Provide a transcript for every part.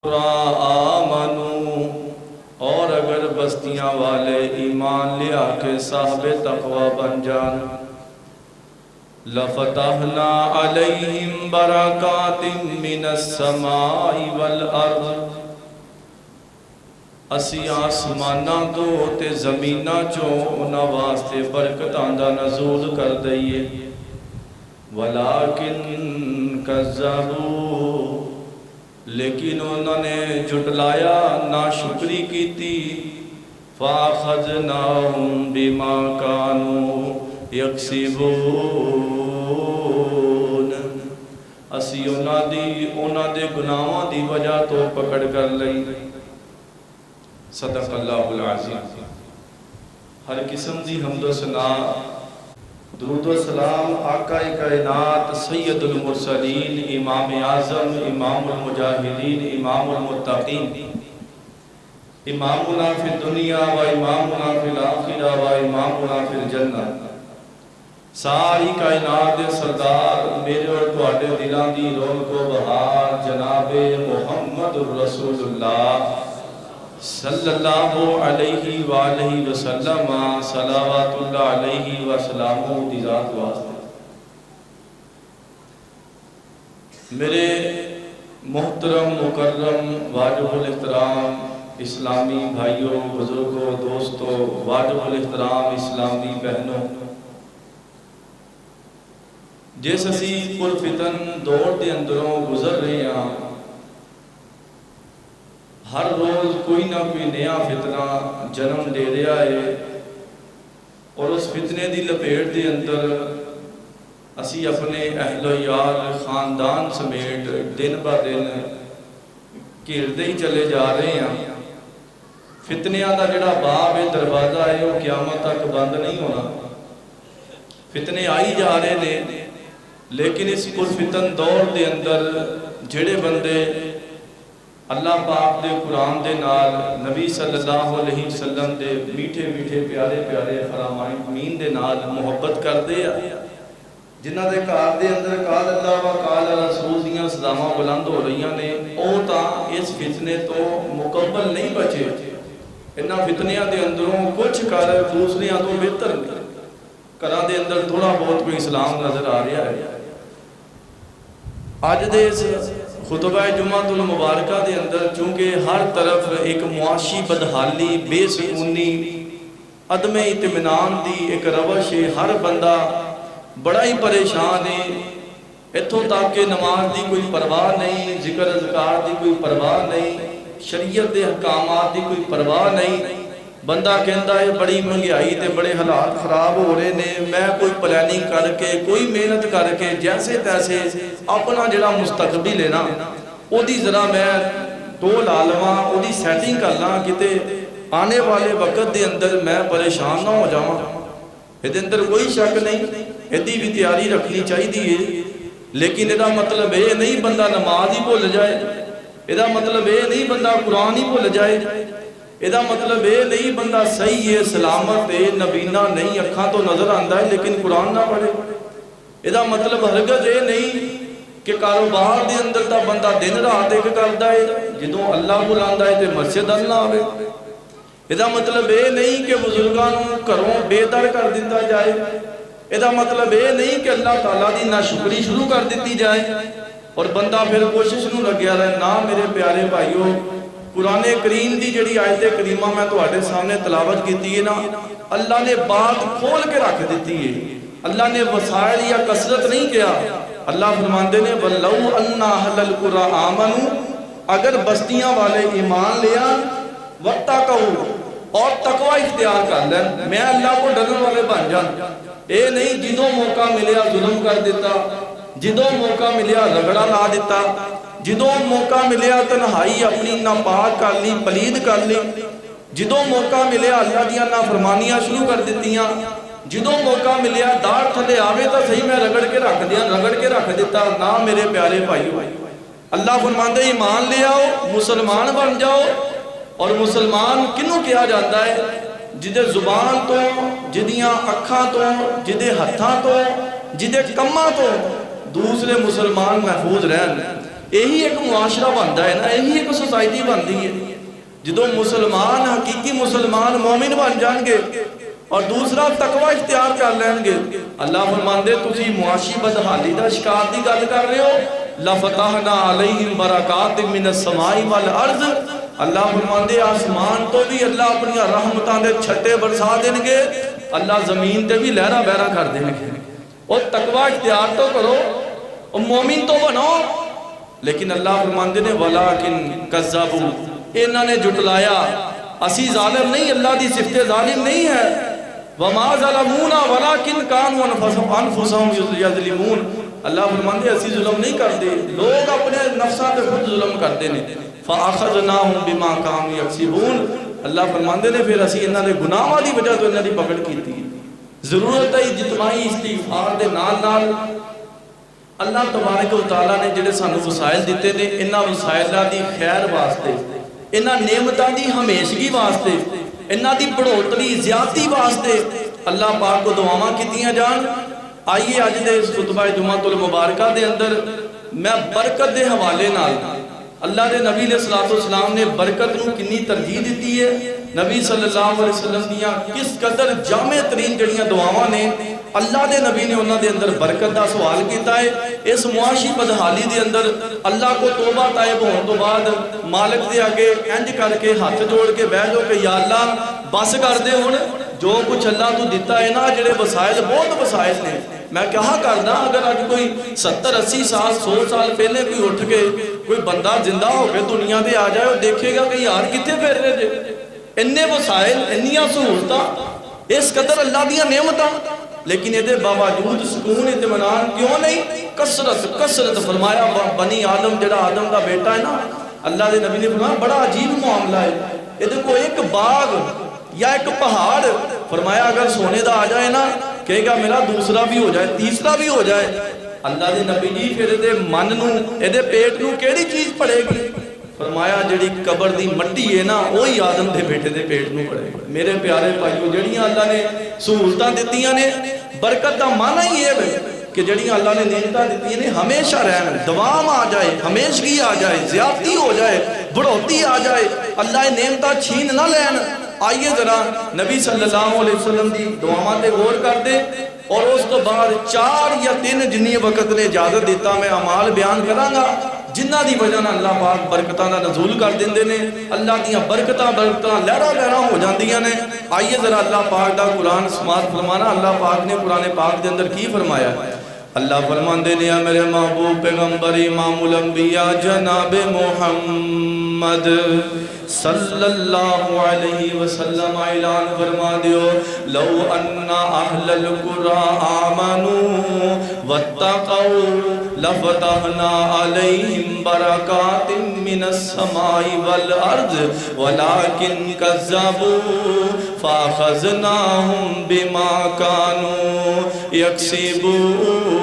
آمنو، اور اگر بستیاں والے ایمان لے آ کے صاحب تقوی بن جان، لفتحنا علیہم برکات من السماء والارض، اسی آسماناں تو تے زمیناں چوں انہاں واسطے برکتاں دا نزول کر دئیے۔ ولیکن کذبوا، لیکن انہوں نے جھٹلایا، ناشکری کی تھی۔ فَأَخَذْنَاهُمْ بِمَا كَانُوا يَكْسِبُونَ، اسی انہاں دے گناہاں دی وجہ تو پکڑ کر لئی۔ صدق اللہ العظیم۔ ہر قسم دی حمد و ثنا، درود و سلام آقا کائنات سید المرسلین، امام اعظم، امام المجاہدین، امام المتقین، امامنا فی الدنیا و امامنا فی الآخرہ و امامنا فی الجنہ، ساری کائنات دے سردار میرے اور تواڈے دلاں دی رونق و بہار جناب محمد الرسول اللہ صلی اللہ علیہ وآلہ وسلم، صلوات اللہ علیہ وسلم دی ذات واسطے۔ میرے محترم مکرم واجب الاحترام اسلامی بھائیوں، بزرگوں، دوستوں، واجب الاحترام اسلامی بہنوں، جس اسی پرفتن دور دے اندروں گزر رہے ہیں، ہر روز کوئی نہ کوئی نیا فتنہ جنم لے رہا ہے، اور اس فتنے دی لپیٹ دے اندر اسی اپنے اہل و یار خاندان سمیت دن با دن گھیرتے ہی چلے جا رہے ہیں۔ فتنیاں دا جڑا باب ہے، دروازہ ہے، وہ قیامت تک بند نہیں ہونا۔ فتنے آئی جا رہے نے، لیکن اس پرفتن دور دے اندر جڑے بندے اللہ پاک دے قرآن دے نال، نبی صلی اللہ علیہ وسلم دے میٹھے میٹھے پیارے پیارے فرامین دے نال محبت کر دے، جنہ دے کار دے اندر قال اللہ و قال رسول دیاں صداواں بلند ہو رہی نے، او تاں اس فتنے تو مکمل نہیں بچے۔ انہاں فتنیاں دے اندروں کچھ کر دوسریاں تو بہتر نہیں۔ گھراں دے اندر تھوڑا بہت کوئی اسلام نظر آ رہا ہے۔ آج دے اس خطبہ جمعہ المبارکہ دے اندر چونکہ ہر طرف ایک معاشی بدحالی، بے سکونی، عدم اطمینان دی ایک روش ہے، ہر بندہ بڑا ہی پریشان ہے، اتھوں تک کہ نماز دی کوئی پرواہ نہیں، ذکر اذکار دی کوئی پرواہ نہیں، شریعت دے احکامات دی کوئی پرواہ نہیں۔ بندہ کہندا ہے بڑی مہنگائی تے بڑے حالات خراب ہو رہے نے، میں کوئی پلاننگ کر کے، کوئی محنت کر کے، جیسے تیسے اپنا جڑا مستقبل ہے نا، او دی ذرا میں دو لالواں، او دی سیٹنگ کر لاں، کتے آنے والے وقت دے اندر میں پریشان نہ ہو جاواں۔ یہ اندر کوئی شک نہیں، ایدی بھی تیاری رکھنی چاہیے، لیکن یہ مطلب یہ نہیں بندہ نماز ہی بھول جائے، یہ مطلب یہ نہیں بندہ قرآن ہی بھول جائے، یہ مطلب یہ نہیں بندہ صحیح ہے، سلامت ہے، نبینہ نہیں، اکھاں تو نظر آندا ہے لیکن قرآن نہ پڑھے۔ یہ مطلب ہرگز یہ نہیں کہ کاروبار دے اندر تا بندہ دن رات ایک کردا ہے، جدوں اللہ بلاندا ہے تے مسجد نہ آوے۔ یہ مطلب یہ نہیں کہ بزرگاں نوں گھروں بے در کر دتا جائے۔ یہ مطلب یہ نہیں کہ اللہ تعالیٰ دی ناشکری شروع کر دیتی جائے اور بندہ پھر کوشش نوں لگیا رہے۔ نہ میرے پیارے بھائیوں، قرآن کریم دی جڑی آیت کریمہ میں تواڈے سامنے تلاوت کیتی ہے نا، اللہ نے بات کھول کے رکھ دیتی ہے۔ اللہ نے وسائل یا کثرت نہیں کیا۔ اللہ فرماندے نے وَلَوْ أَنَّ أَهْلَ الْقُرَىٰ آمَنُوا، اگر بستیاں والے ایمان لیا، وَاتَّقَوْا، اور تقوی اختیار کر لیں، میں اللہ کو ڈرنے والے بن جان۔ اے نہیں جدوں موقع ملیا ظلم کر دیتا، جدوں موقع ملیا رگڑا لا دیتا، جدوں موقع ملیا تنہائی اپنی ناپاک کر لی، پلید کر لی، جدوں موقع ملیا اللہ دیاں نافرمانیاں شروع کر دیتیاں، جدوں موقع ملیا دار تھلے آوے تا صحیح میں رگڑ کے رکھ دیتا۔ نہ میرے پیارے بھائیو، اللہ فرماندے ایمان لے آؤ، مسلمان بن جاؤ۔ اور مسلمان کنوں کیا جاتا ہے؟ جدے زبان تو، جدیاں اکھاں تو، جدے ہتھاں تو، جدے کماں تو دوسرے مسلمان محفوظ رہن۔ یہی ایک معاشرہ بنتا ہے نا, یہی ایک سوسائٹی بنتی ہے. جدو مسلمان حقیقی مسلمان مومن بن جان گے اور دوسرا تقوی اختیار کر لیں گے. اللہ فرماندے تسی معاشی بدحالی دا شکار دی گل کر رہے ہو, لفتحنا علیہم برکات من السماء والارض. اللہ فرماندے آسمان تو بھی اللہ اپنی رحمتاں دے چھٹے برسا دیں گے, اللہ زمین تے بھی لہرا بہرا کر دیں گے. اور تقوی اختیار تو کرو اور مومن تو بنو. لیکن اللہ فرماندے نے ولیکن کذبوا, انہوں نے جھٹلایا. اسی ظالم نہیں, اللہ دی صفت ظالم نہیں ہے. وما ظلمونا ولکن كانوا انفسهم یظلمون. اللہ فرماندے اسی ظلم نہیں کرتے, لوگ اپنے نفساں تے خود ظلم کرتے ہیں. فاخذناهم بما كانوا یکسبون. اللہ فرماندے نے پھر اسی انہاں دے گناہاں دی وجہ تو انہاں دی پکڑ کیتی. ضرورت ہے اجتماعی استغفار دے نال اللہ تبارک و تعالیٰ نے جڑے سانو وسائل دیتے نے, انہاں وسائلاں دی خیر واسطے, انہاں نعمتاں دی ہمیشگی واسطے, انہاں دی بڑھوتری زیادتی واسطے اللہ پاک کو دعاواں کیتیاں جان. آئیے اج دے اس خطبہ جمعۃ المبارکہ دے اندر میں برکت دے حوالے نال, اللہ دے نبی علیہ السلام نے برکت نو کنی ترجیح دیتی ہے. نبی صلی اللہ علیہ وسلم دیاں کس قدر جامع ترین جڑیاں دعاواں نے, اللہ دے نبی نے انہاں دے اندر برکت دا سوال کیتا ہے. اس معاشی بدحالی دے اندر اللہ کو توبہ طائب ہون تو بعد مالک دے آگے انج کر کے ہاتھ جوڑ کے بیٹھ جاؤ کہ یا اللہ بس کر دے, ہن جو کچھ اللہ تو دیتا ہے نا, جڑے وسائل بہت وسائل نے, میں کہا کرنا اگر آج کوئی 70-80 سال 100 سال پہلے کوئی اٹھ کے کوئی بندہ زندہ ہو کے دنیا دے آ جائے اور دیکھے گا کہ یار کتنے پھر رہے جے, اننے وسائل, انیاں سہولتاں, اس قدر اللہ دیاں نعمتاں, لیکن یہ دے باوجود سکون اطمینان کیوں نہیں؟ کثرت فرمایا. بنی آدم جڑا آدم کا بیٹا ہے نا, اللہ دے نبی نے فرمایا بڑا عجیب معاملہ ہے. یہ دیکھو ایک باغ یا ایک پہاڑ, فرمایا اگر سونے دا آ جائے نا, کہے گا میرا دوسرا بھی ہو جائے, تیسرا بھی ہو جائے. اللہ دے نبی جی پھر یہ من نو, یہ پیٹ نو کیڑی چیز پڑے گی؟ فرمایا جڑی قبر دی مٹی ہے نا, وہی آدم دے بیٹے دے پیٹ نو پڑے گی. میرے پیارے بھائیو, جڑیاں اللہ نے سہولتاں دتیاں نے, برکت دا معنی ہی ہے کہ جڑیاں اللہ نے نعمتاں دتیاں نے ہمیشہ رہن, دوام آ جائے, ہمیشگی آ جائے, زیادتی ہو جائے, بڑھوتی آ جائے, اللہ نعمتاں چھین نہ لین. آئیے ذرا نبی صلی اللہ علیہ وسلم دی دعاواں تے غور کر دے, اور اس تو بعد 4 یا 3 جنی وقت نے اجازت دیتا میں اعمال بیان کراں گا جنہ دی وجہ نال اللہ پاک برکتاں دا نزول کر دیندے نے, اللہ دیاں برکتاں لہرا بہرا ہو جاندیاں نے. آئیے ذرا اللہ پاک دا قرآن سماعت فرمانا. اللہ پاک نے قرآن پاک دے اندر کی فرمایا ہے؟ اللہ فرماندے نے میرے محبوب پیغمبر امام الانبیاء جناب محمد صلی اللہ علیہ وسلم اعلان فرما دیو, لو ان اہل القرى آمنوا واتقوا لفتحنا علیہم برکات من السماء والارض ولکن کذبوا فاخذناہم بما كانوا یکسبون.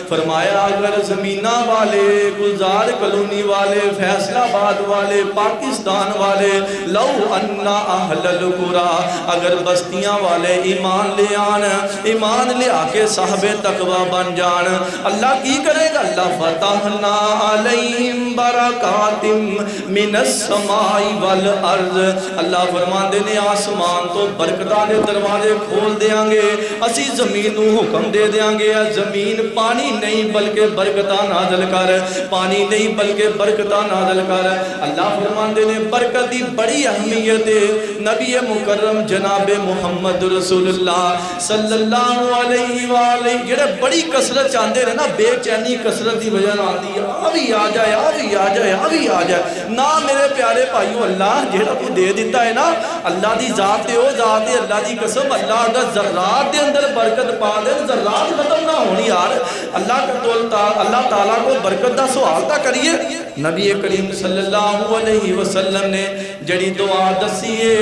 فرمایا اگر زمینہ والے, گلزار کلونی والے, فیصلہ آباد والے, پاکستان والے, لو انا اہل القرى, اگر بستیاں والے ایمان لے آن, ایمان لے آ کے صاحب تقوی بن جان, اللہ کی کرے گا؟ اللہ فتحنا علیہم برکات من السماء والارض. اللہ فرماندے نے آسمان تو برکتاں دے دروازے کھول دیاں گے, اسی زمین نو حکم دے دیاں گے, زمین پانی نہیں بلکہ برکتاں نازل کر, پانی نہیں بلکہ برکتاں نازل کر. اللہ فرماندے نے برکت دی بڑی اہمیت ہے. نبی مکرم جناب محمد رسول اللہ صلی اللہ علیہ وآلہ جڑے بڑی کثرت چاہتے ہیں نا, بے چینی کثرت دی وجہ نہ آتی ہے, ابھی آ جائے, ابھی آ جائے, ابھی آ جائے نا. میرے پیارے بھائیو, اللہ جڑا کو دے دیتا ہے نا, اللہ دی ذات ہے, وہ ذات ہے, اللہ دی قسم, اللہ اگر ذرات دے اندر برکت پا دے, ذرات ختم نہ ہونی یار. اللہ تعالیٰ کو برکت دا سوال تا کریے. نبی کریم صلی اللہ علیہ وسلم نے جڑی دعا دسی ہے,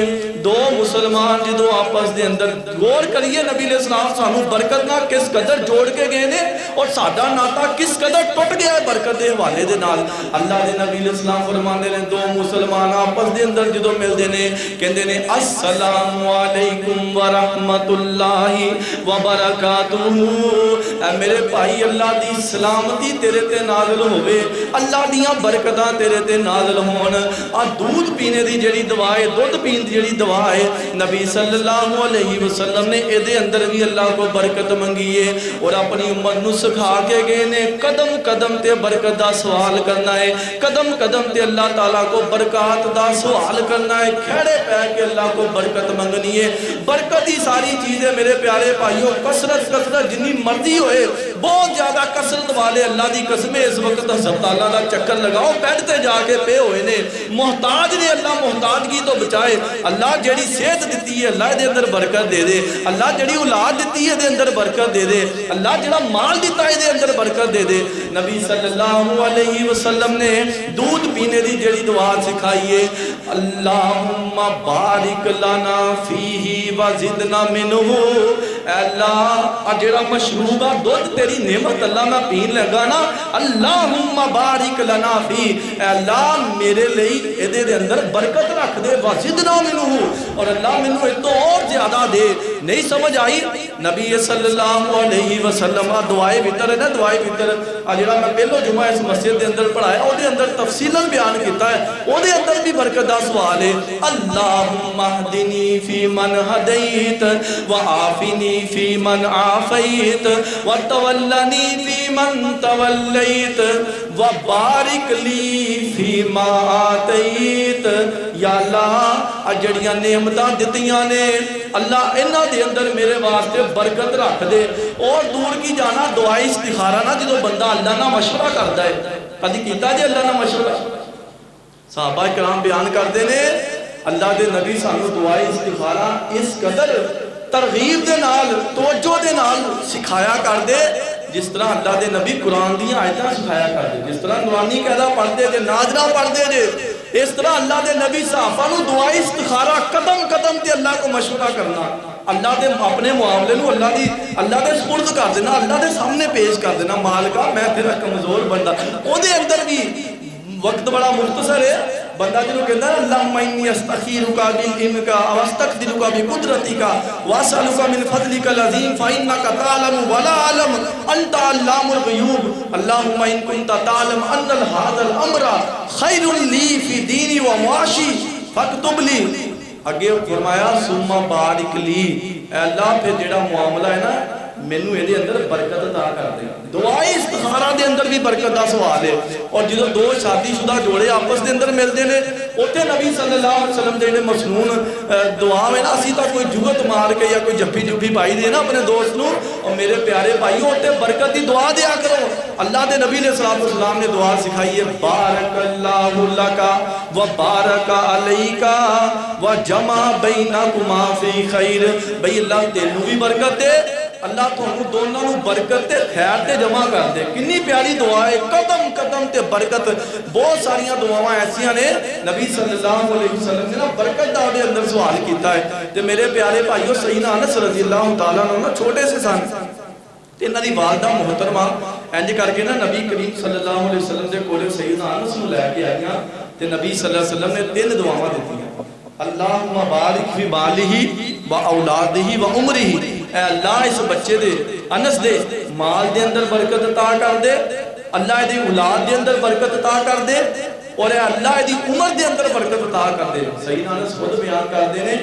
دو مسلمان جدو آپس دے اندر غور کریے نبی علیہ السلام سانو برکت نہ کس قدر جوڑ کے گئے نے اور ساڈا ناتا کس قدر ٹوٹ گیا ہے برکت دے حوالے دے نال اللہ دے نبی علیہ السلام فرماندے نے دو مسلمان آپس دے اندر جدو ملدے نے کہندے نے السلام علیکم ورحمت اللہ وبرکاتہ اے میرے بھائی اللہ دی سلامتی تیرے تے نازل ہوئے اللہ دیاں برکتاں تیرے تے نازل ہون دودھ پینے دی جڑی دعا ہے دودھ پین دی جڑی دعا ہے نبی صلی اللہ علیہ وسلم نے اے دے اندر بھی اللہ کو برکت منگی ہے اور اپنی امت نو سکھا کے گئے نے قدم قدم تے برکت دا سوال کرنا ہے قدم قدم تے اللہ تعالیٰ کو برکات دا سوال کرنا ہے کھڑے پہ کے اللہ کو برکت منگنی ہے برکت ہی ساری چیزیں میرے پیارے بھائیوں کثرت جنی مرضی ہوئے بہت زیادہ کثرت والے اللہ دی قسمیں اس وقت ہسپتالاں دا چکر لگاؤ بیڈ تے جا کے پے ہوئے نے محتاج نے اللہ محتاجگی تو بچائے اللہ جڑی صحت دیتی ہے اللہ دے اندر برکت دے دے اللہ جڑی اولاد دیتی ہے دے اندر برکت دے دے اللہ جڑا مال دیتا ہے دے اندر برکت دے دے نبی صلی اللہ علیہ وسلم نے دودھ پینے دی جڑی دعا سکھائی ہے اللہم بارک لنا فیہ وزدنا منہ اے اللہ جڑا مشروب ہے دودھ تیری نعمت اللہ میں پین لگا نا اللہم بارک لنا فی اے اللہ میرے لئی دے اندر برکت رکھ دے وزدنا منہ اور اللہ منہ تو اور زیادہ دے نہیں سمجھ آئی نبی صلی اللہ علیہ وسلم دعائے وطر ہے نا دعائے وطر جڑا میں پہلو جمعہ اس مسجد دے اندر پڑھایا او دے اندر تفصیلاً بیان کیتا ہے او دے اندر بھی برکت دا سوال ہے اللہم اہدنی فی من ہدیت وعافنی فی من عافیت وتولنی فی من تولیت وبارک لی فی ما آتیت یا اللہ اجڑیاں نعمتاں دتیاں نے اللہ انہاں دے اندر میرے واسطے برکت رکھ دے اور دور کی جانا دعائی استخارہ نہ جدو بندہ اللہ نہ مشورہ کرتا ہے کدی کیتا جی اللہ نہ مشورہ صحابہ کرام بیان کرتے نے اللہ دے نبی سانو دعائی استخارہ اس قدر ترغیب دے نال توجہ دے نال سکھایا کر دے جس طرح اللہ دے نبی قرآن دی آیتاں سکھایا کر دے جس طرح نورانی قیدہ پڑھ دے جے ناظرہ پڑھ دے جے اس طرح اللہ دے نبی صحابہ نو دعائی استخارہ قدم قدم تے اللہ کو مشورہ کرنا اللہ دے اپنے معاملے نو اللہ دے سپرد کر دینا اللہ دے سامنے پیش کر دینا مالکا میں تیرا کمزور بندہ او دے اندر بھی وقت بڑا مختصر ہے بندہ جنہوں کہتا ہے اللہم انی استخیرکا بالعلمکا واستقدرکا بقدرتکا واسألکا من فضلکا العظیم فإنکا تعلم ولا علم انت علام الغیوب اللہم ان کنتا تعلم ان هذا الامر خیر لی فی دینی و معاشی فاکتب لی اگے فرمایا سمہ بارک لی اے اللہ پھر جڑا معاملہ ہے نا مینوں اے دے اندر برکت عطا کر دے دعائی استخارہ دے اندر بھی برکت دا سوال ہے اور جدو دو شادی شدہ جوڑے آپس دے اندر ملتے ہیں اوتے نبی صلی اللہ علیہ وسلم دے مسنون دعا میں نا اسی تا کوئی جگت مار کے یا کوئی جفی پائی دے نا اپنے دوست نو اور میرے پیارے بھائی اوتے برکت دی دعا دیا کرو اللہ دے نبی علیہ السلام نے دعا سکھائی ہے بارک اللہ لکا و بارک علیکا و جمع بینکما فی خیر بھئی اللہ تینوں بھی برکت دے اللہ تو ہم دونوں نو برکت تے خیر تے جمع کر دے کنی پیاری دعا ہے قدم قدم تے برکت بہت ساریاں دعاواں ایسیاں نے نبی صلی اللہ علیہ وسلم نے نا برکت دا دے اندر سوال کیتا ہے تے میرے پیارے بھائیو سیدنا انس رضی اللہ تعالیٰ عنہ چھوٹے سے سن تے انہاں دی والدہ محترمہ انج کر کے نا نبی کریم صلی اللہ علیہ وسلم دے کولے سیدنا انس نو لے کے آئیاں تے نبی صلی اللہ علیہ وسلم نے تین دعاواں دتیاں اللہم بارک فی بالہ و اولادہ و عمرہ اے اللہ اس بچے دے انس دے مال دے اندر برکت عطا کر دے اللہ دی اولاد دے اندر برکت عطا کر دے اور اے اللہ دی عمر دے اندر برکت عطا کر دے سیدنا انس خود بیان کر دے نے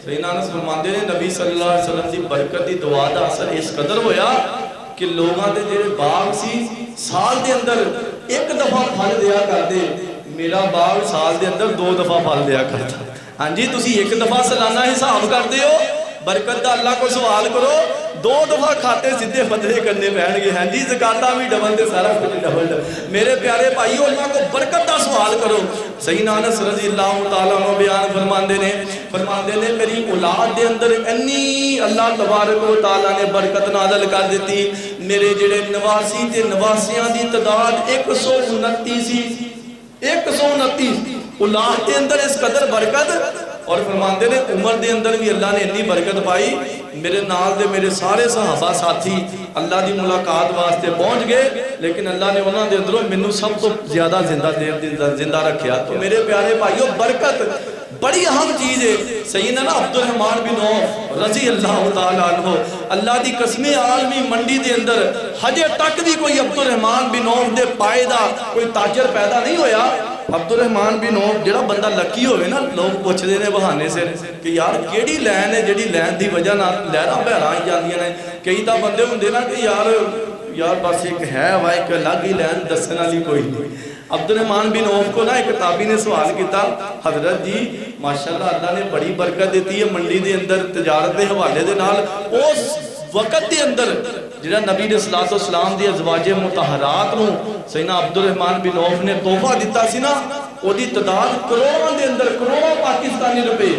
سیدنا انس فرماندے نے نبی صلی اللہ علیہ وسلم دی برکت دی دعا دا اثر اس قدر ہویا کہ لوگاں دے جڑے باغ سی سال دے اندر ایک دفعہ پھل دیا کر دے میرا باغ سال دے اندر دو دفعہ پھل دیا کرتا ہاں جی تسی ایک دفعہ سالانہ حساب کر دے ہو برکت دا اللہ کو سوال کرو دو دفعہ کھاتے سدھے فترے کرنے پہن گے ہاں جی زکاتہ بھی ڈبل دے سارا کچھ ڈبل میرے پیارے بھائیو اللہ کو برکت دا سوال کرو سیدنا انس رضی اللہ تعالیٰ عنہ بیان فرماندے نے میری اولاد دے اندر انی اللہ تبارک و تعالیٰ نے برکت نازل کر دیتی میرے جڑے نواسی تے نواسیاں دی تعداد 129 سی 129 اولاد دے اندر اس قدر برکت اور فرماندے نے عمر دے اندر بھی اللہ نے اتنی برکت پائی، میرے نال دے میرے سارے صحابہ ساتھی اللہ دی ملاقات واسطے پہنچ گئے، لیکن اللہ نے انہاں دے اندروں مینوں سب تو زیادہ زندہ رکھیا۔ تو میرے پیارے بھائیو، برکت بڑی اہم چیز ہے۔ سیدنا عبد الرحمن بن عوف رضی اللہ تعالیٰ عنہ، اللہ دی قسم عالمی منڈی دے اندر ہجے تک بھی کوئی عبد الرحمن بن عوف دے پائے دا کوئی تاجر پیدا نہیں ہویا۔ عبد الرحمن بن عوف جڑا بندہ لکی ہوئے نا، لوگ پوچھ دے نے بہانے سے کہ یار کیڑی لین ہے جڑی لین دی وجہ نہ لہراں بہراں آئی جاندیاں نے۔ کئی تا بندے ہوندے نا کہ یار بس ایک ہے وا ایک الگ ہی لین دسن والی کوئی نہیں۔ عبد الرحمن بن عوف کو نا ایک تابعی نے سوال کیتا، حضرت جی ماشاءاللہ اللہ نے بڑی برکت دیتی ہے منڈی دے اندر تجارت دے حوالے دے نال، اس وقت دے اندر جڑا نبی علیہ الصلوۃ والسلام دی ازواج مطہرات نو سیدنا عبد الرحمن بن عوف نے تحفہ دیتا سی نا، او دی تعداد کروڑاں دے اندر، کروڑاں پاکستانی روپے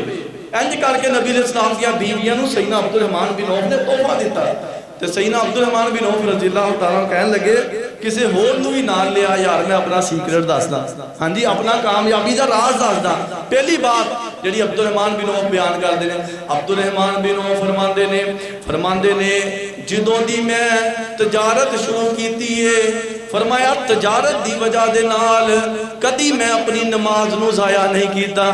انج کر کے نبی علیہ السلام دی بیویاں نو سیدنا عبد الرحمن بن عوف نے تحفہ دیتا۔ تے سیدنا عبد الرحمن بن عوف رضی اللہ تعالیٰ کہنے لگے کسے ہور نو بھی نال لیا یار میں اپنا سیکرٹ دسدا، ہاں جی اپنا کامیابی دا راز دسدا۔ پہلی بات جڑی عبد الرحمن بن عوف بیان کردے نے، عبد الرحمن بن عوف فرماندے نے جدوں دی میں تجارت شروع کیتی ہے، فرمایا تجارت دی وجہ دے نال کدی میں اپنی نماز نو ضائع نہیں کیتا،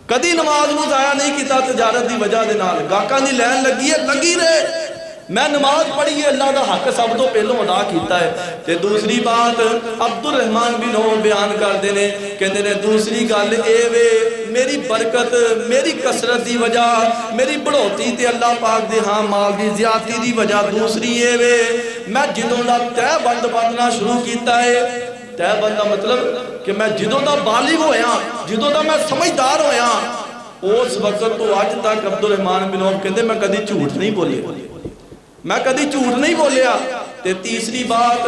کدی نماز نو ضائع نہیں کیتا تجارت دی وجہ دے نال۔ گاہکاں دی لین لگی ہے، لگی رہے، میں نماز پڑھی ہے، اللہ دا حق سب تو پہلوں ادا کیتا ہے۔ تے دوسری بات عبد الرحمن بن عوف بیان کردے نے، کہندے نے دوسری گل اے وے میری برکت، میری کثرت دی وجہ، میری بڑھوتی تے اللہ پاک دے ہاں مال دی زیادتی دی وجہ دوسری اے وے میں جدوں دا تہ بند بندنا شروع کیتا ہے۔ تہ بند دا مطلب کہ میں جدوں دا بالغ ہویا، جدوں دا میں سمجھدار ہویا، اس وقت تو اج تک عبد الرحمن بن عوف کہندے میں کدی جھوٹ نہیں بولیا، میں کدی جھوٹ نہیں بولیا۔ تے تیسری بات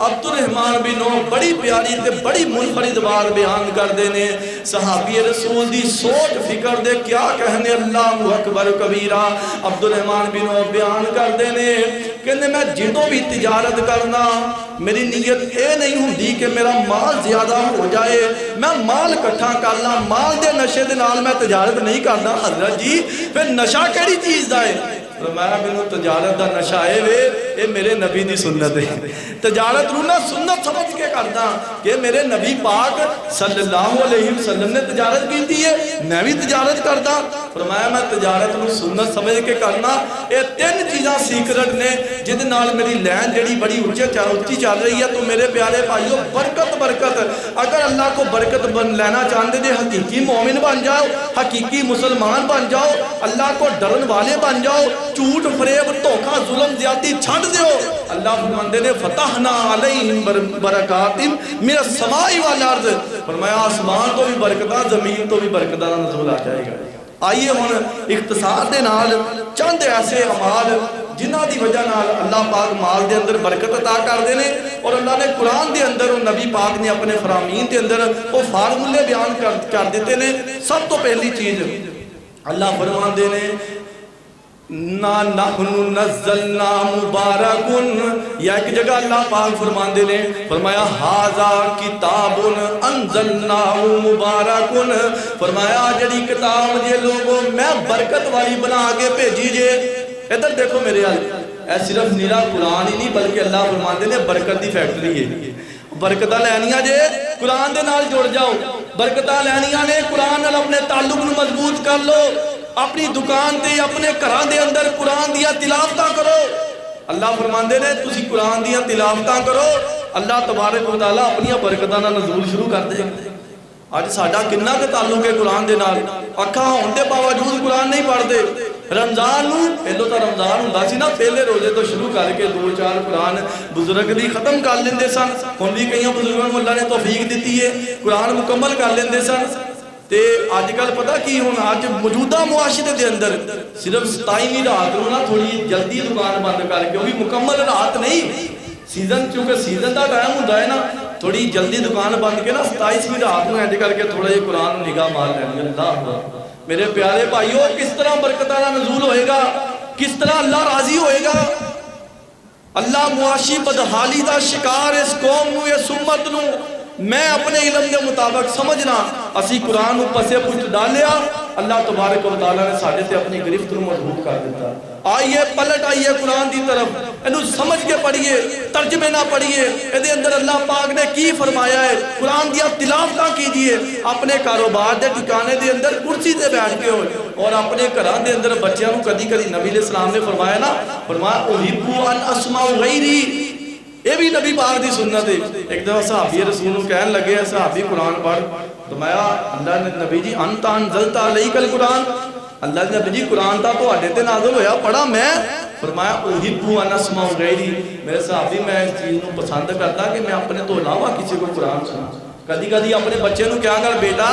عبد الرحمن بن عوف بڑی پیاری تے بڑی منفرد بات بیان کردے نے، صحابی رسول دی سوچ فکر دے کیا کہنے، اللہ اکبر کبیرہ۔ عبد الرحمن بن عوف بیان کردے نے کہنے میں جدوں بھی تجارت کرنا میری نیت اے نہیں ہوندی کہ میرا مال زیادہ ہو جائے، میں مال کٹھا کرنا، مال دے نشے دے نال میں تجارت نہیں کرنا۔ حضرت جی پھر نشہ کیڑی چیز دا ہے؟ فرمایا مینوں تجارت دا نشہ اے وے اے میرے نبی دی سنت ہے، تجارت نوں نہ سنت سمجھ کے کردا کہ میرے نبی پاک صلی اللہ علیہ وسلم نے تجارت کیتی ہے، میں بھی تجارت کردا۔ فرمایا میں تجارت نوں سنت سمجھ کے کرنا۔ اے تین چیزاں سیکرٹ نے جہدے نال میری لین جڑی بڑی اونچی چل رہی ہے۔ تو میرے پیارے بھائیو برکت اگر اللہ کو برکت لینا چاہتے جے حقیقی مومن بن جاؤ، حقیقی مسلمان بن جاؤ، اللہ کو ڈرن والے بن جاؤ، جھوٹ فریب دھوکہ ظلم زیادتی چھڑ دیو۔ اللہ فرماندے نے فتحنا علیہم برکات من السماء والارض، فرمایا آسمان تو بھی برکتاں زمین تو بھی برکتاں دا نزول آ جائے گا۔ آئیے ہن اختصار دے نال چند ایسے اعمال جنہ دی وجہ نال اللہ پاک مال دے اندر برکت عطا کر دے نے، اور اللہ نے قرآن دے اندر اور نبی پاک نے اپنے فرامین دے اندر وہ فارمولے بیان کر دیتے نے۔ سب تو پہلی چیز اللہ فرماندے نے نا نحن نزلنا مبارکن، یا ایک جگہ اللہ پاک فرماندے نے فرمایا ھذا کتاب انزلناہ مبارکن، فرمایا جڑی کتاب جے لوگوں میں برکت والی بنا کے بھیجی جے۔ ادھر دیکھو میرے حال اے صرف نیرا قرآن ہی نہیں بلکہ اللہ فرماندے نے برکت دی فیکٹری ہے۔ برکتاں لینیاں جے قرآن دے نال جڑ جاؤ، برکتاں لینیاں نے قرآن نال اپنے تعلق نو مضبوط کر لو، اپنی دکان تے اپنے گھراں دے اندر قرآن دیا تلاوتاں کرو۔ اللہ فرماندے نے تسی قرآن دیا تلاوتاں کرو، اللہ تبارک و تعالیٰ اپنی برکتاں دا نزول شروع کر دے۔ اج ساڈا کنا کے تعلق ہے قرآن دے نال، اکھاں ہون دے باوجود قرآن نہیں پڑھدے۔ رمضان نو پہلو تو رمضان ہوندا سی نا، پہلے روزے تو شروع کر کے 2-4 قرآن بزرگ دی ختم کر لیندے سن، ہن بھی کئی بزرگاں نوں اللہ نے توفیق دتی ہے قرآن مکمل کر لیندے سن۔ تے آج کل پتہ کی ہن اج موجودہ معاشرے دے اندر صرف 27ویں رات نوں نا تھوڑی جلدی دکان بند کر کے، وہ بھی مکمل رات نہیں، سیزن چونکہ سیزن دا ٹائم ہوندا ہے نا، تھوڑی جلدی دکان بند کے نا 27ویں رات نوں انج کر کے تھوڑا جہا قرآن نگاہ مار لینگے۔ اللہ میرے پیارے بھائیو کس طرح برکتاں دا نزول ہوئے گا، کس طرح اللہ راضی ہوئے گا۔ اللہ معاشی بدحالی دا شکار اس قوم نو، اس امت نو میں اپنے علم دے مطابق سمجھنا، اسی قرآن نو پسے پچھ ڈالیا اللہ تبارک و تعالیٰ نے ساڈے تے اپنی گرفت نو مضبوط کر دیتا۔ آئیے پلٹ آئیے قرآن دی طرف، اینو سمجھ کے پڑھیے، ترجمے نہ پڑھیے، ایدے اندر اللہ پاک نے کی فرمایا ہے، قرآن دیا تلاوتاں کیجئے، اپنے کاروبار دے ٹھکانے دے اندر کرسی تے بیٹھ کے ہوئے، اور اپنے گھراں دے اندر بچیاں نو کدی کدی نبی علیہ السلام نے فرمایا نا، فرمایا احب ان اسمع غیری، یہ بھی نبی پاک دی سنت ہے۔ ایک دفعہ صحابی رسول کو کہنے لگے صحابی قرآن پڑھ، فرمایا اللہ نے نبی جی انت انزلت علیک القرآن، اللہ نے نبی جی قرآن تا تو آڈے تے نازل ہویا پڑھا میں، فرمایا احب ان اسمع غیری، میرے صحابی میں اس چیز کو پسند کرتا کہ میں اپنے تو علاوہ کسی کو قرآن سنا۔ کدی کدی اپنے بچے نو کیا کر بیٹا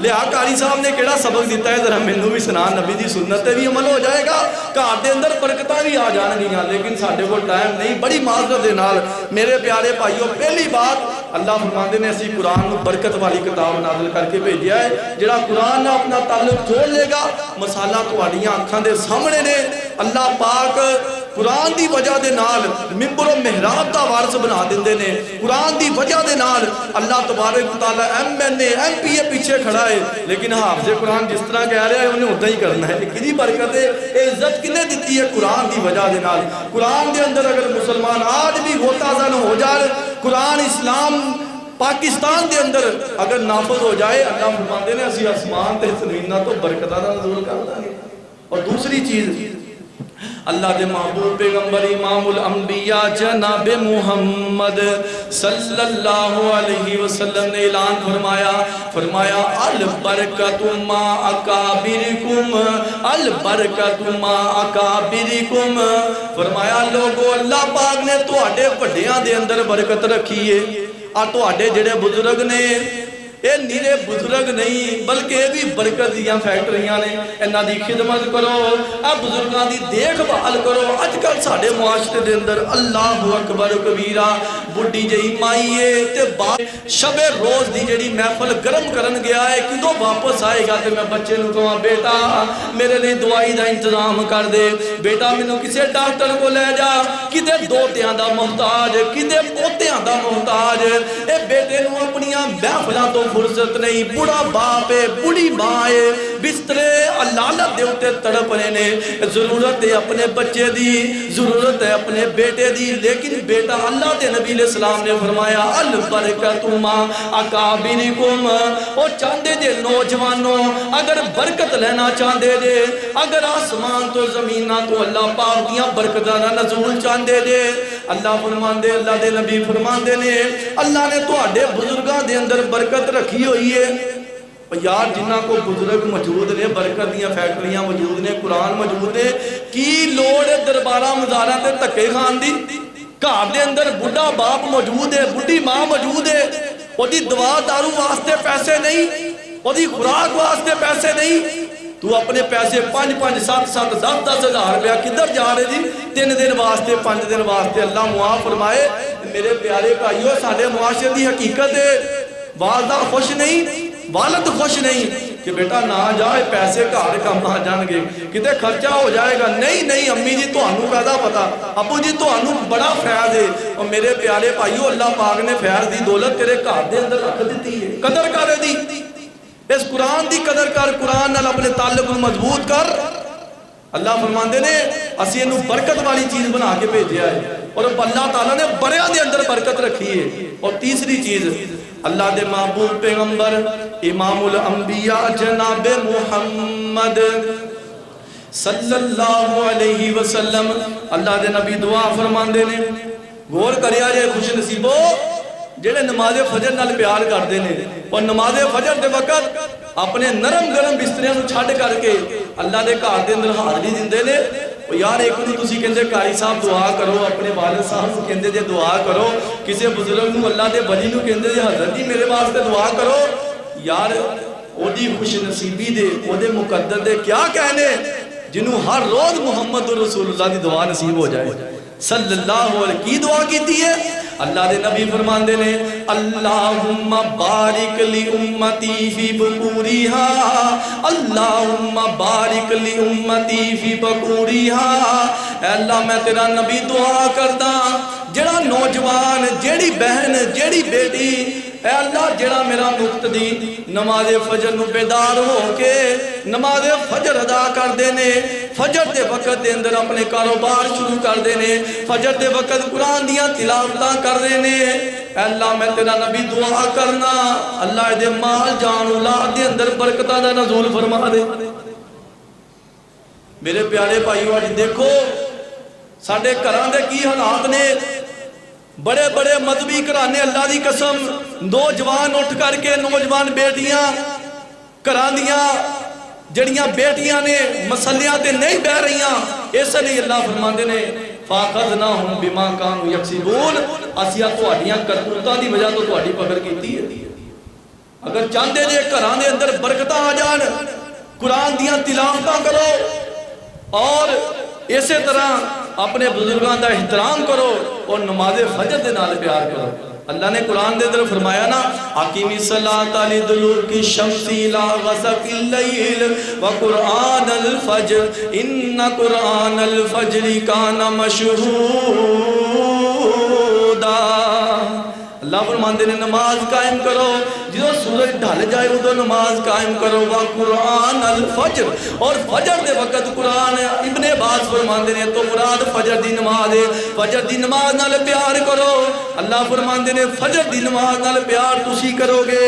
لیا قاری صاحب نے کیڑا سبق دیتا ہے ذرا مینوں بھی سنا، نبی دی سنت تے بھی عمل ہو جائے گا، گھر دے اندر برکتاں بھی آ جان گیاں، لیکن ساڈے کول ٹائم نہیں۔ بڑی معذرت دے نال میرے پیارے بھائیو، پہلی بات اللہ فرماندے نے اسی قرآن نو برکت والی کتاب نازل کر کے بھیجیا ہے، جڑا قرآن نال اپنا تعلق جوڑ لے گا، مسالہ تہاڈیاں اکھاں دے سامنے نے۔ اللہ پاک قرآن دی وجہ دے نال منبر و محراب دا وارث بنا دیندے نے، قرآن دی وجہ دے نال اللہ تبارک و تعالی ایم پی اے پیچھے کھڑا ہے، لیکن حافظ قرآن جس طرح کہہ رہا ہے انہیں اتنا ہی کرنا ہے۔ کدی برکت ہے، عزت کنے دیتی ہے؟ قرآن دی وجہ دے نال۔ قرآن دے اندر اگر مسلمان آج بھی غوطہ زن ہو جائے، قرآن اسلام پاکستان دے اندر اگر نافذ ہو جائے، اللہ فرماندے نے اسی آسمان تے زمیناں تو برکتاں دا نزول کر دیں گے۔ اور دوسری چیز، اللہ دے محبوب پیغمبر امام الانبیاء جناب محمد صلی اللہ علیہ وسلم نے اعلان فرمایا البرکت ما اکابرکم، البرکت ما اکابرکم، فرمایا لوگو اللہ پاک نے تواڈے بڑیاں دے اندر برکت رکھی ہے، اور تواڈے جڑے بزرگ نے اے نیرے بزرگ نہیں بلکہ اے بھی برکت دیاں فیکٹریاں نے، انہاں دی خدمت کرو، اے بزرگاں دی دیکھ بھال کرو۔ اج کل ساڈے معاشرے دے اندر اللہ اکبر کبیرہ، بڈھی جئی مائی ہے تے باپ شب روز دی جڑی محفل گرم کرن گیا ہے، کدوں واپس آئے گا تے میں بچے نو کہاں بیٹا میرے لیے دوائی دا انتظام کر دے، بیٹا مینوں کسے ڈاکٹر کو لے جا، کدے دوتیاں دا محتاج، کدے پوتیاں دا محتاج، اے بیٹے نو اپنیاں محفلاں تو فرصت نہیں، بڑا باپ ہے، بڑی ماں ہے، بسترے علالت دے اتے تڑپ رہے نے، ضرورت ہے اپنے بچے دی، ضرورت ہے اپنے بیٹے دی، لیکن بیٹا اللہ دے نبی علیہ السلام نے فرمایا البرکت ما اکابرکم، او چاندے جے نوجوانوں اگر برکت لینا چاندے جے، اگر آسمان تو زمینہ تو اللہ پاک دیاں برکتاں نزول چاندے جے، اللہ فرماندے، اللہ دے نبی فرماندے نے اللہ نے تو آڈے بزرگاں دے اندر برکت رکھی ہوئی ہے۔ یار جنہ کو بزرگ موجود نے، برکت دیاں فیکٹریاں موجود نے، قرآن موجود نے، کی لوڑ دربارہ مزاراں تے تکے خان دی؟ گھر دے اندر بڑھا باپ موجود ہے، بڑھی ماں موجود ہے، وہ دی دوا دارو واسطے پیسے نہیں، وہ دی خوراک واسطے پیسے نہیں، تو اپنے پیسے 5-5 7-7 10-10 ہزار روپیہ کدھر جا رہے جی؟ 3 دن واسطے 5 دن واسطے، اللہ معاف فرمائے۔ میرے پیارے بھائیو، سارے معاشرے دی حقیقت ہے، والدہ خوش نہیں، والد خوش نہیں کہ بیٹا نہ جائے، پیسے گھر کم آ جان گے، کتے خرچہ ہو جائے گا، نہیں امی جی تہانوں کہدا پتا، ابو جی تہانوں بڑا فیض ہے۔ اور میرے پیارے بھائیو، اللہ پاک نے فیض دی دولت تیرے گھر دے اندر رکھ دیتی ہے، قدر کر دی، اس قرآن دی قدر کر، قرآن نال اپنے تعلق کو مضبوط کر۔ اللہ فرماندے نے اسی انہوں برکت والی چیز بنا کے بھیجیا ہے، اور اللہ تعالیٰ نے بڑیاں دے اندر برکت رکھی ہے۔ اور تیسری چیز، اللہ دے محبوب پیغمبر امام الانبیاء جناب محمد صلی اللہ علیہ وسلم، اللہ دے نبی دعا فرماندے نے، غور کریا جائے خوش نصیبو جڑے نماز فجر نال پیار کردے نے، اور نماز فجر دے وقت اپنے نرم گرم بستریاں نو چھڈ کر کے اللہ دے گھر دے اندر حاضری دیندے نے۔ یار ایک نو تسی کہندے قاری صاحب دعا کرو، اپنے والد صاحب کو کہندے جے دعا کرو، کسی بزرگ نو اللہ دے ولی نو کہندے جے حضرت جی میرے واسطے دعا کرو، یار او دی خوش نصیبی دے، او دے مقدر دے کیا کہنے جنہوں ہر روز محمد رسول اللہ دی دعا نصیب ہو جائے صلی اللہ علیہ وسلم۔ کی دعا کیتی ہے؟ اللہ دے نبی فرماندے نے اللہم بارک لی امتی فی بکوریہا، اللہم بارک لی امتی فی بکوریہا، اے اللہ میں تیرا نبی دعا کردہ جڑا نوجوان جیڑی بہن جیڑی بیٹی اے اللہ جڑا میرا مقتدی نماز فجر نو بیدار ہو کے نماز فجر ادا کر دینے، فجر دے وقت دے اندر اپنے کاروبار شروع کر دینے، فجر دے وقت قرآن دیاں تلاوتاں کر دینے، اے اللہ میں تیرا نبی دعا کرنا اللہ دے مال جان اولاد دے اندر برکتاں دا نزول فرما دے۔ میرے پیارے بھائیو اج دیکھو ساڈے گھراں دے کی حالات نے، بڑے بڑے مذہبی گھرانے اللہ دی قسم نوجوان اٹھ کر کے نوجوان بیٹیاں گھراں دیاں جڑیاں بیٹیاں نے مسلیاں تے نہیں بہ رہیاں، اس لیے اللہ فرماندے نے فَأَخَذْنَاهُمْ بِمَا كَانُوا يَكْسِبُونَ اسیاں تہاڈیاں کرتوتاں دی وجہ تو تہاڈی پکڑ کیتی ہے۔ اگر چاہتے جے گھراں دے اندر برکتاں آ جان قرآن دیاں تلاوتاں کرو اور اسی طرح اپنے بزرگاں دا احترام کرو اور نماز فجر دے نال پیار کرو۔ اللہ نے قرآن دے اندر فرمایا نا اقیمی الصلاۃ لدلوک الشمس الی غسق اللیل وقرآن الفجر ان قرآن الفجر کان مشہودا۔ اللہ فرماندے نے نماز قائم کرو جدو سورج ڈھل جائے ادو نماز قائم کرو وقرآن الفجر، اور فجر دے وقت قرآن ابن عباس فرماندے نے تو مراد فجر دی نماز ہے، فجر دی نماز نال پیار کرو۔ اللہ فرماندے نے فجر دی نماز نال پیار تسی کرو گے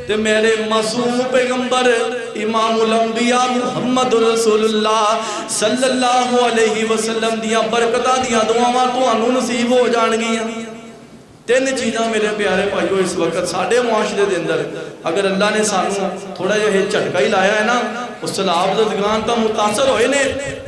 تے میرے معصوم پیغمبر امام الانبیاء محمد رسول اللہ صلی اللہ علیہ وسلم دیاں برکتاں دیاں دعاواں تانوں نصیب ہو جان گیاں۔ تین چیزاں میرے پیارے بھائیو اس وقت ساڑھے معاشرے دے اندر اگر اللہ نے سانوں تھوڑا یہ جھٹکا ہی لایا ہے نا اس سلاب زدگان تا متاثر ہوئے نے،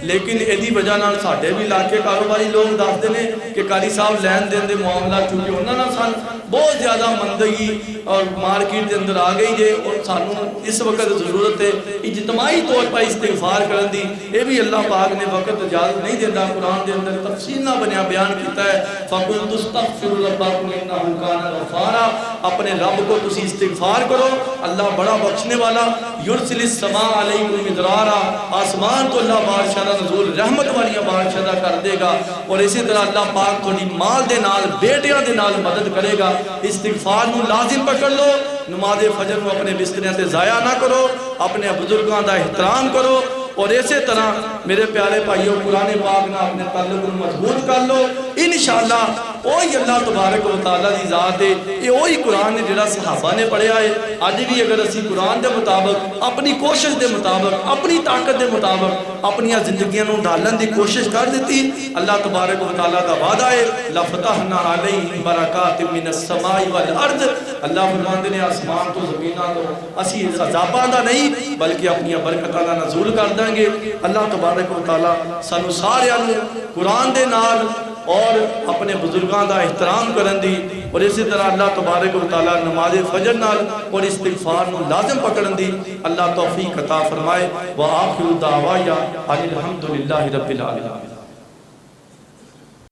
لیکن ایدی وجہ نال ساڑھے بھی علاقے کاروباری لوگ داستے نے کہ قاری صاحب لین دین دے معاملہ چونکہ انہاں نال سان بہت زیادہ مندگی اور مارکیٹ دے اندر آ گئی جے، اور سانوں اس وقت ضرورت ہے اجتماعی طور پر استغفار کرن دی۔ اے بھی اللہ پاک نے وقت اجازت نہیں دیتا، قرآن دے اندر تفصیل نہ بنیا بیان کیتا ہے فَقُلْتُ اسْتَغْفِرُوا رَبَّكُمْ إِنَّهُ كَانَ غَفَّارًا۔ اپنے رب کو تسی استغفار کرو، اللہ بڑا بخشنے والا، یرسل السماء علیکم مدرارا، آسمان تو اللہ بارشاہ دا نزول رحمت والیاں بارشاہ دا کر دے گا، اور اسی طرح اللہ پاک تھوڑی مال دے نال بیٹیاں دے نال مدد کرے گا۔ استغفار نو لازم پکڑ لو، نماز فجر کو اپنے بستریاں تے ضائع نہ کرو، اپنے بزرگاں دا احترام کرو، اور اسی طرح میرے پیارے بھائیوں قرآن پاک نہ اپنے تعلق مضبوط کر لو۔ انشاءاللہ وہی اللہ تبارک و تعالیٰ دی ذات ہے، یہ وہی قرآن نے جڑا صحابہ نے پڑھیا ہے۔ آج بھی اگر اسی قرآن دے مطابق اپنی کوشش دے مطابق اپنی طاقت دے مطابق اپنی زندگیاں نوں ڈھالن دی کوشش کر دیتی، اللہ تبارک و تعالیٰ دا وعدہ ہے لَفَتَحْنَا عَلَيْهِمْ بَرَكَاتٍ مِّنَ السَّمَاءِ وَالْأَرْضِ۔ اللہ فرماندے نے آسمان تو زمیناں تو اسی عذاباں دا نہیں بلکہ اپنی برکتاں دا نزول کر دیں گے۔ اللہ تبارک و تعالیٰ سانو سارے قرآن دے نال اور اپنے بزرگاں دا احترام کرن دی، اور اسی طرح اللہ تبارک و تعالیٰ نماز فجر نال اور استغفار نو لازم پکڑن دی اللہ توفیق عطا فرمائے۔ وآخر دعوایا ان الحمدللہ رب العالمین۔